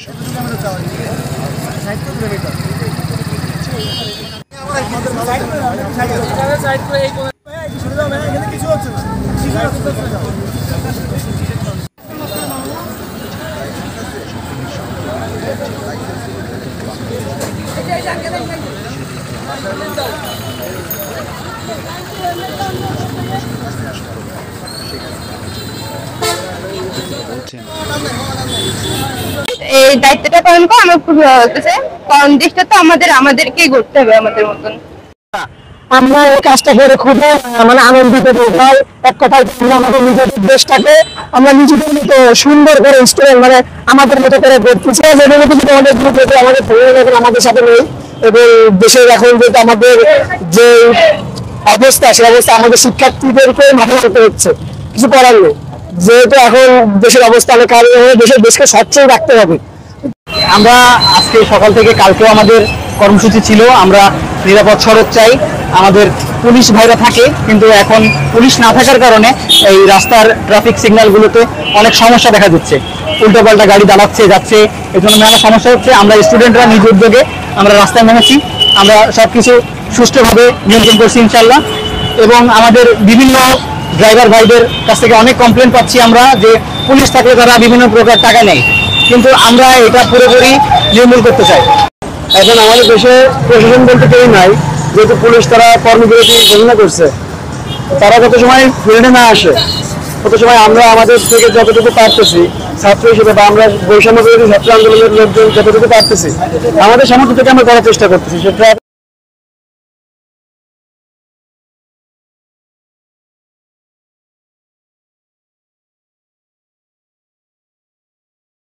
এই দায়িত্বটা পালন করা আমার খুবই ভালো লাগতেছে, কারণ দেশটা তো আমাদেরকেই গড়তে হবে আমাদের মতন। আমরা এই কাজটা করে খুবই আনন্দিত হয়। এক কথায় আমরা আমাদের নিজেদের দেশটাকে আমরা নিজেদের মতো সুন্দর করে স্টুডেন্ট আমাদের মতো করে করতেছি। আমাদের আমাদের সাথে নেই এবং দেশের এখন যেটা আমাদের যে অবস্থা, সেই অবস্থা আমাদের শিক্ষার্থীদেরকে মাথা করতে হচ্ছে, কিছু করার নেই। যেহেতু এখন দেশের অবস্থা অনেক খারাপ, দেশকে সচ্ছল রাখতে হবে। আমরা আজকে সকাল থেকে কালকেও আমাদের কর্মসূচি ছিল, আমরা নিরাপদ সড়ক চাই। আমাদের পুলিশ ভাইরা থাকে, কিন্তু এখন পুলিশ না থাকার কারণে এই রাস্তার ট্রাফিক সিগন্যালগুলোতে অনেক সমস্যা দেখা দিচ্ছে, উল্টোপাল্টা গাড়ি দাঁড়াচ্ছে যাচ্ছে, এই জন্য মেলা সমস্যা হচ্ছে। আমরা স্টুডেন্টরা নিজ উদ্যোগে আমরা রাস্তায় নেমেছি, আমরা সবকিছু সুষ্ঠুভাবে নিয়ন্ত্রণ করছি ইনশাল্লাহ। এবং আমাদের বিভিন্ন ড্রাইভার ভাইদের কাছ থেকে অনেক কমপ্লেন পাচ্ছি আমরা যে পুলিশ থাকলে তারা বিভিন্ন প্রকার টাকা নেয়, কিন্তু আমরা এটা পুরোপুরি নির্মূল করতে চাই। এখন আমাদের দেশে প্রশাসন বলতে কেউ নাই, যেহেতু পুলিশ তারা কর্মবিরতি ঘোষণা করছে। তারা কত সময় ফিল্ডে না আসে, কত সময় আমরা আমাদের থেকে যতটুকু পারতেছি ছাত্র হিসেবে বা আমরা বৈষম্য বিরোধী ছাত্র আন্দোলনের লোকজন যতটুকু পারতেছি আমাদের সামর্থ্য থেকে আমরা করার চেষ্টা করতেছি। সেটা